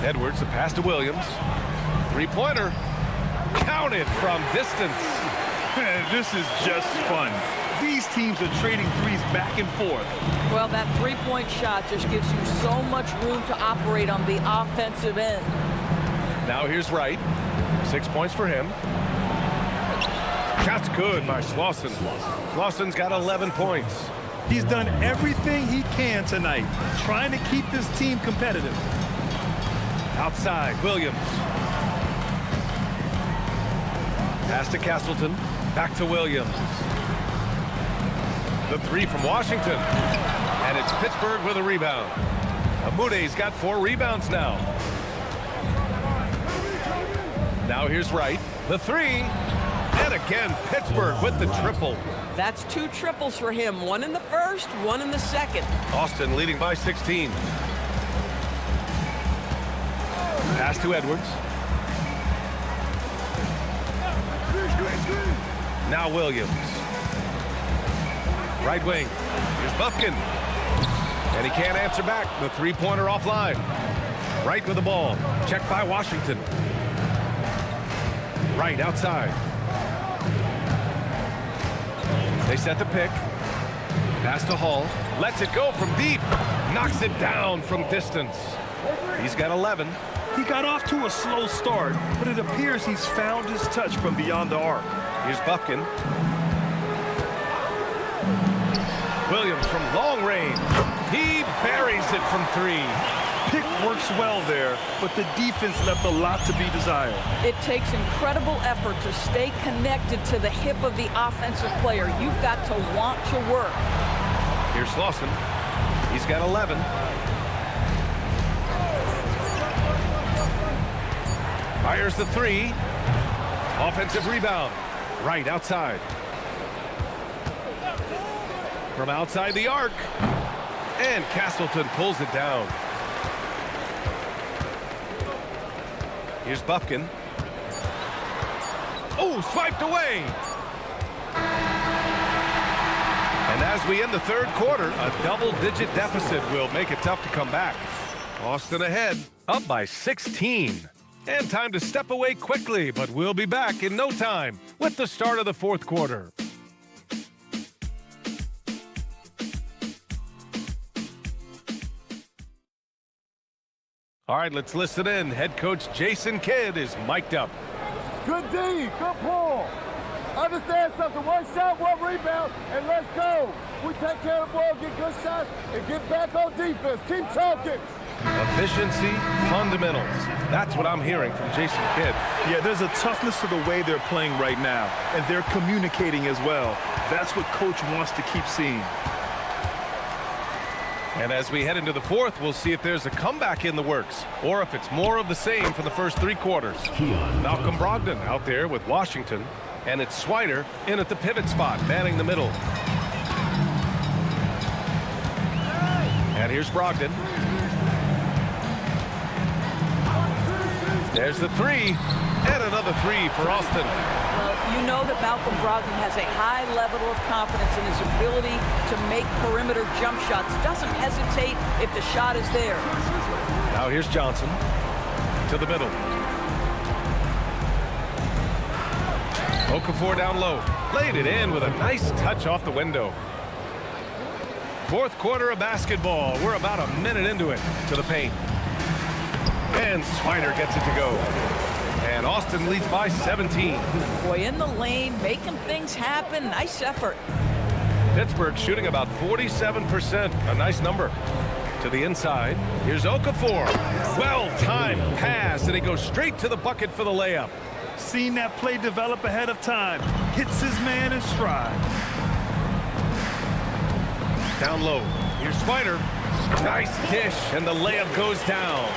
Edwards, the pass to Williams. 3-pointer. Counted from distance. This is just fun. These teams are trading threes back and forth. Well, that 3-point shot just gives you so much room to operate on the offensive end. Now here's Wright. 6 points for him. Shot's good by Slauson. Slauson's got 11 points. He's done everything he can tonight, trying to keep this team competitive. Outside, Williams. Pass to Castleton. Back to Williams. The 3 from Washington. And Pittsburgh with a rebound. Amude's got 4 rebounds now. Now here's Wright. The 3. And again, Pittsburgh with the triple. That's 2 triples for him. 1 in the first, 1 in the second. Austin leading by 16. Pass to Edwards. Now Williams. Right wing. Here's Bufkin. And he can't answer back. The 3-pointer offline. Wright with the ball. Checked by Washington. Wright outside. They set the pick. Pass to Hall. Lets it go from deep. Knocks it down from distance. He's got 11. He got off to a slow start, but it appears he's found his touch from beyond the arc. Here's Bufkin. Williams from long range. He buries it from 3. Pick works well there, but the defense left a lot to be desired. It takes incredible effort to stay connected to the hip of the offensive player. You've got to want to work. Here's Lawson. He's got 11. Fires the 3. Offensive rebound. Right outside. From outside the arc. And Castleton pulls it down. Here's Bufkin. Oh, swiped away. And as we end the 3rd quarter, a double-digit deficit will make it tough to come back. Austin ahead, up by 16. And time to step away quickly, but we'll be back in no time with the start of the 4th quarter. All right, let's listen in. Head coach Jason Kidd is mic'd up. Good D, good pull. Understand something, 1 shot, 1 rebound, and let's go. We take care of the ball, get good shots, and get back on defense. Keep talking. Efficiency, fundamentals. That's what I'm hearing from Jason Kidd. Yeah, there's a toughness to the way they're playing right now, and they're communicating as well. That's what coach wants to keep seeing. And as we head into the 4th, we'll see if there's a comeback in the works or if it's more of the same for the first 3 quarters. Malcolm Brogdon out there with Washington, and it's Swider in at the pivot spot, manning the middle. And here's Brogdon. There's the 3, and another 3 for Austin. You know that Malcolm Brogdon has a high level of confidence in his ability to make perimeter jump shots. Doesn't hesitate if the shot is there. Now here's Johnson to the middle. Okafor down low. Laid it in with a nice touch off the window. 4th quarter of basketball. We're about a minute into it. To the paint. And Swider gets it to go. And Austin leads by 17. Boy, in the lane, making things happen. Nice effort. Pittsburgh shooting about 47%. A nice number. To the inside. Here's Okafor. Well-timed pass, and he goes straight to the bucket for the layup. Seen that play develop ahead of time. Hits his man in stride. Down low. Here's Swider. Nice dish, and the layup goes down.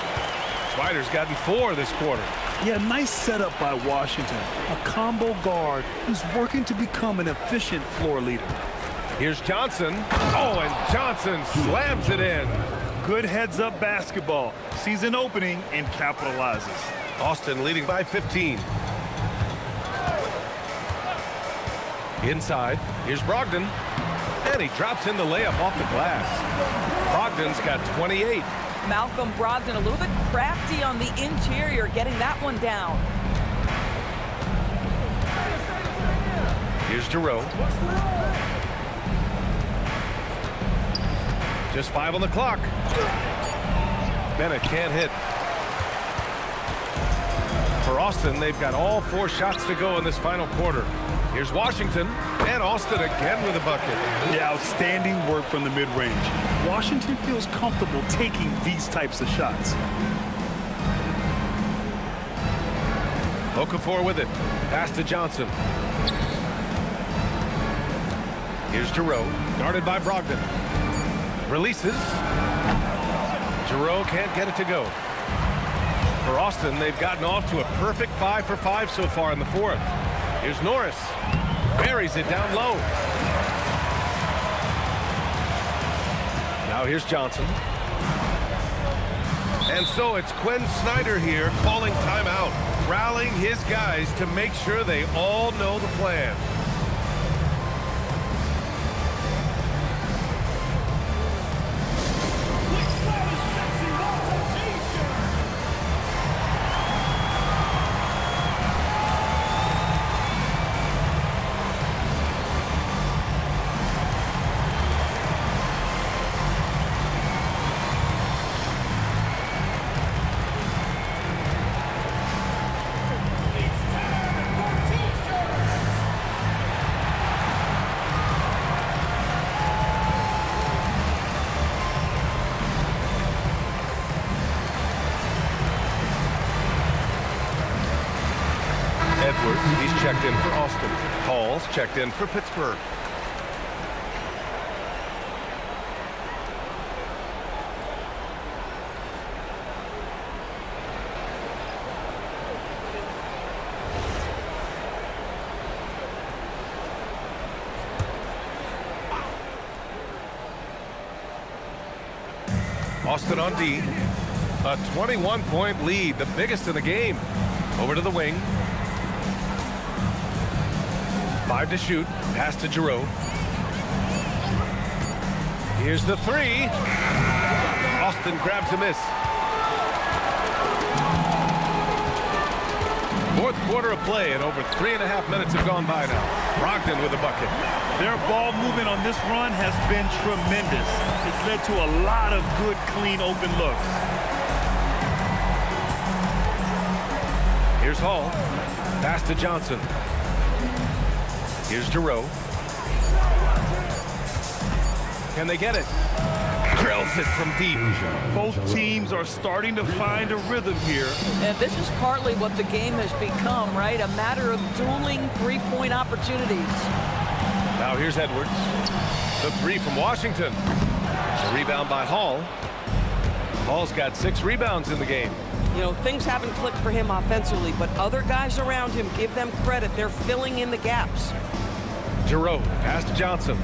Swider's gotten 4 this quarter. Yeah, nice setup by Washington. A combo guard who's working to become an efficient floor leader. Here's Johnson. Oh, and Johnson slams it in. Good heads-up basketball. Sees an opening and capitalizes. Austin leading by 15. Inside, here's Brogdon. And he drops in the layup off the glass. Brogdon's got 28. Malcolm Brogdon a little bit crafty on the interior, getting that one down. Here's Giroux. Just 5 on the clock. Bennett can't hit. For Austin, they've got all 4 shots to go in this final quarter. Here's Washington, and Austin again with a bucket. Yeah, outstanding work from the mid-range. Washington feels comfortable taking these types of shots. Okafor with it. Pass to Johnson. Here's Giroux, guarded by Brogdon. Releases. Giroux can't get it to go. For Austin, they've gotten off to a perfect 5 for 5 so far in the fourth. Here's Norris. Buries it down low. Now here's Johnson. And so it's Quinn Snyder here calling timeout, rallying his guys to make sure they all know the plan. He's checked in for Austin. Hall's checked in for Pittsburgh. Austin on D. A 21-point lead, the biggest in the game. Over to the wing. 5 to shoot. Pass to Giroux. Here's the 3. Austin grabs a miss. Fourth quarter of play, and over 3.5 minutes have gone by now. Brogdon with a bucket. Their ball movement on this run has been tremendous. It's led to a lot of good, clean, open looks. Here's Hall. Pass to Johnson. Here's Giroux. Can they get it? Drills it from deep. Both teams are starting to find a rhythm here. And this is partly what the game has become, right? A matter of dueling three-point opportunities. Now here's Edwards. The 3 from Washington. A rebound by Hall. Hall's got 6 rebounds in the game. You know, things haven't clicked for him offensively, but other guys around him, give them credit. They're filling in the gaps. Giroux, pass to Johnson.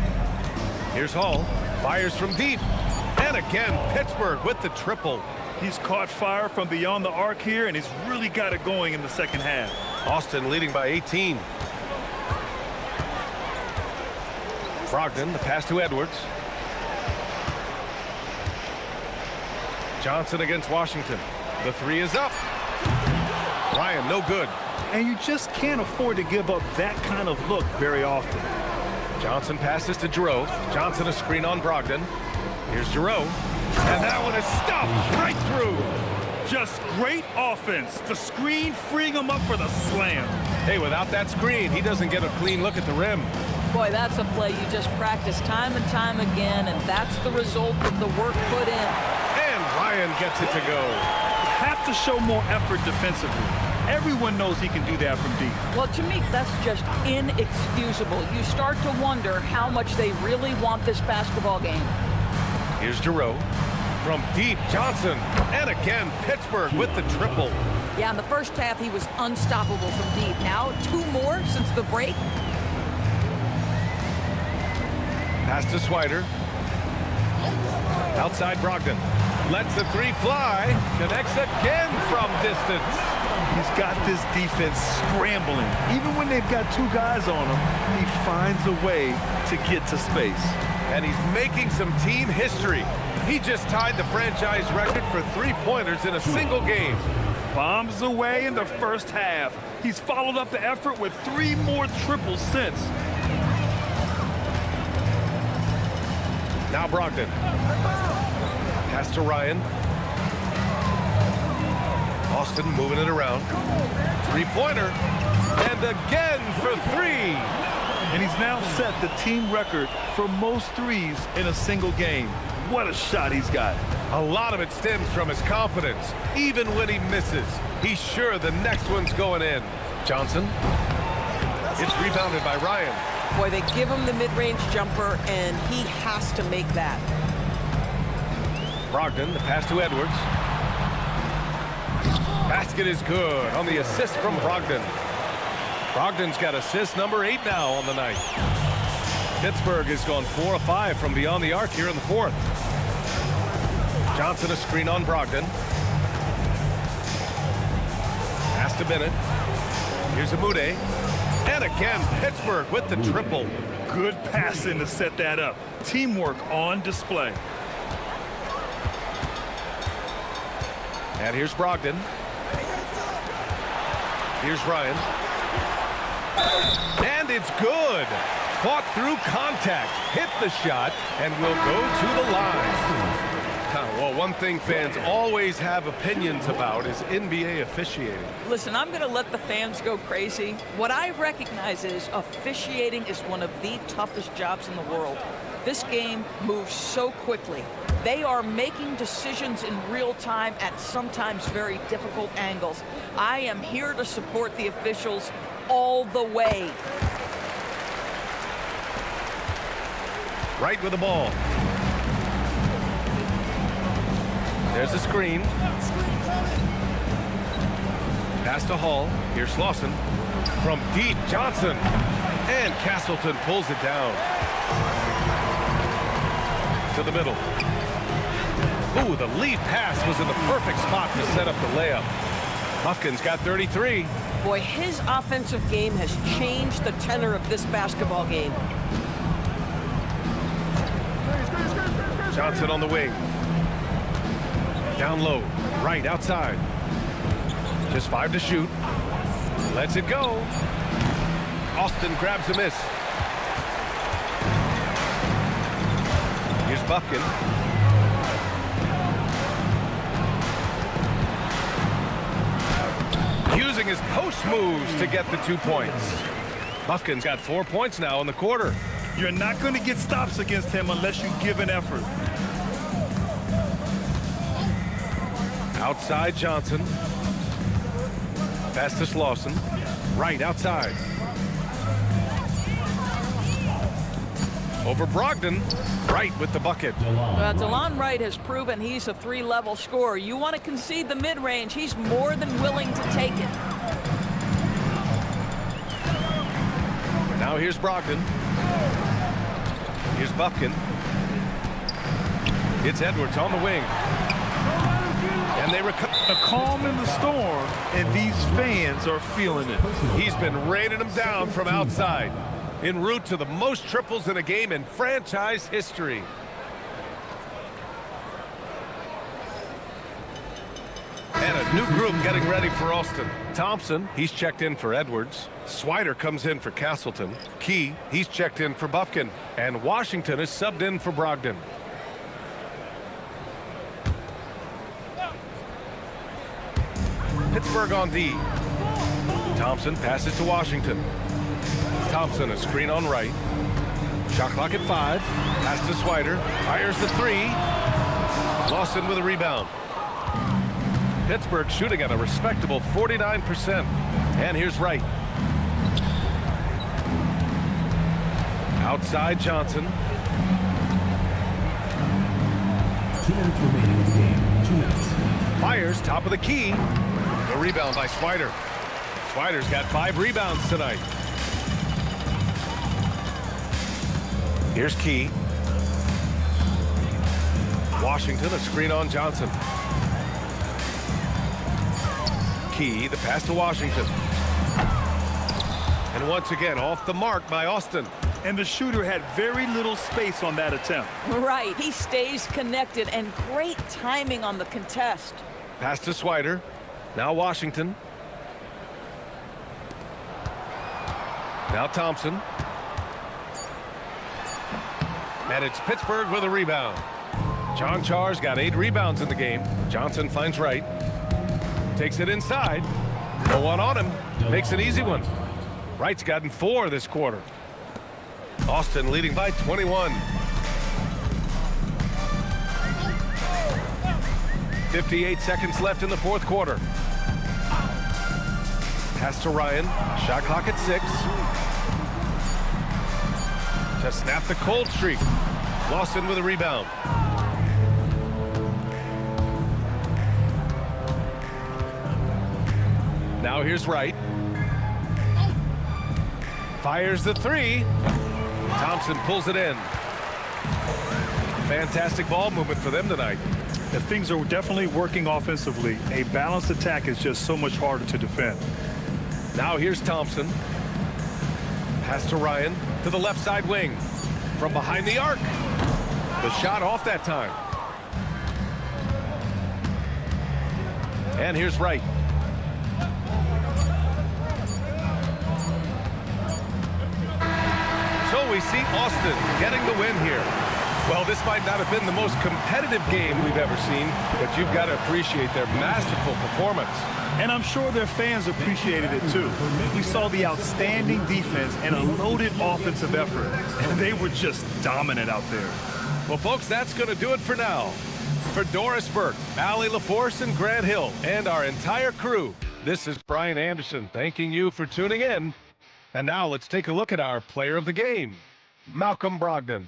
Here's Hall. Fires from deep. And again, Pittsburgh with the triple. He's caught fire from beyond the arc here, and he's really got it going in the second half. Austin leading by 18. Brogdon, the pass to Edwards. Johnson against Washington. The 3 is up. Ryan, no good. And you just can't afford to give up that kind of look very often. Johnson passes to Giroux. Johnson a screen on Brogdon. Here's Giroux. And that one is stuffed right through. Just great offense. The screen freeing him up for the slam. Hey, without that screen, he doesn't get a clean look at the rim. Boy, that's a play you just practice time and time again, and that's the result of the work put in. And Ryan gets it to go. Have to show more effort defensively. Everyone knows he can do that from deep. Well, to me, that's just inexcusable. You start to wonder how much they really want this basketball game. Here's Giroux. From deep, Johnson. And again, Pittsburgh with the triple. Yeah, in the first half, he was unstoppable from deep. Now, 2 more since the break. Pass to Swider. Outside Brogdon. Lets the 3 fly. Connects again from distance. He's got this defense scrambling. Even when they've got 2 guys on him, he finds a way to get to space. And he's making some team history. He just tied the franchise record for 3-pointers in a single game. Bombs away in the first half. He's followed up the effort with 3 more triples since. Now Brogdon. Pass to Ryan. Austin moving it around. 3-pointer. And again for 3. And he's now set the team record for most threes in a single game. What a shot he's got. A lot of it stems from his confidence. Even when he misses, he's sure the next one's going in. Johnson. It's rebounded by Ryan. Boy, they give him the mid-range jumper, and he has to make that. Brogdon, the pass to Edwards. Basket is good on the assist from Brogdon. Brogdon's got assist number 8 now on the night. Pittsburgh has gone 4 of 5 from beyond the arc here in the 4th. Johnson a screen on Brogdon. Pass to Bennett. Here's Amude. And again, Pittsburgh with the triple. Good passing to set that up. Teamwork on display. And here's Brogdon. Here's Ryan. And it's good. Fought through contact, hit the shot, and will go to the line. Well, one thing fans always have opinions about is NBA officiating. Listen, I'm going to let the fans go crazy. What I recognize is officiating is one of the toughest jobs in the world. This game moves so quickly. They are making decisions in real time at sometimes very difficult angles. I am here to support the officials all the way. Right with the ball. There's a screen. Pass to Hall. Here's Lawson. From deep, Johnson. And Castleton pulls it down. To the middle. Ooh, the lead pass was in the perfect spot to set up the layup. Buffkin's got 33. Boy, his offensive game has changed the tenor of this basketball game. Johnson on the wing. Down low, right outside. Just 5 to shoot. Lets it go. Austin grabs a miss. Here's Buffkin. Using his post moves to get the 2 points. Buffkin's got 4 points now in the quarter. You're not going to get stops against him unless you give an effort. Outside Johnson. Pass to Lawson. Right outside. Over Brogdon. Right with the bucket. DeLon Wright has proven he's a 3-level scorer. You want to concede the mid-range, he's more than willing to take it. Now here's Brogdon. Here's Buffkin. It's Edwards on the wing. And they a calm in the storm, and these fans are feeling it. He's been raining them down from outside. En route to the most triples in a game in franchise history. And a new group getting ready for Austin. Thompson, he's checked in for Edwards. Swider comes in for Castleton. Key, he's checked in for Buffkin. And Washington is subbed in for Brogdon. Pittsburgh on D. Thompson passes to Washington. Thompson a screen on right. Shot clock at 5. Pass to Swider. Fires the 3. Lawson with a rebound. Pittsburgh shooting at a respectable 49%. And here's Wright. Outside Johnson. 2 minutes remaining in the game. 2 minutes. Fires top of the key. A rebound by Swider. Swider's got 5 rebounds tonight. Here's Key. Washington a screen on Johnson. Key, the pass to Washington. And once again off the mark by Austin. And the shooter had very little space on that attempt. Right, he stays connected, and great timing on the contest. Pass to Swider. Now Washington. Now Thompson. And it's Pittsburgh with a rebound. John Char's got 8 rebounds in the game. Johnson finds Wright. Takes it inside. No one on him. Makes an easy one. Wright's gotten 4 this quarter. Austin leading by 21. 58 seconds left in the 4th quarter. Pass to Ryan. Shot clock at 6. To snap the cold streak. Lawson with a rebound. here's Wright. Fires the three. Thompson pulls it in. Fantastic ball movement for them tonight. And things are definitely working offensively. A balanced attack is just so much harder to defend. Now here's Thompson. Pass to Ryan to the left side wing. From behind the arc. The shot off that time. And here's Wright. So we see Austin getting the win here. Well, this might not have been the most competitive game we've ever seen, but you've got to appreciate their masterful performance. And I'm sure their fans appreciated it too. We saw the outstanding defense and a loaded offensive effort, and they were just dominant out there. Well, folks, that's going to do it for now. For Doris Burke, Allie LaForce, and Grant Hill, and our entire crew, this is Brian Anderson thanking you for tuning in. And now let's take a look at our player of the game, Malcolm Brogdon.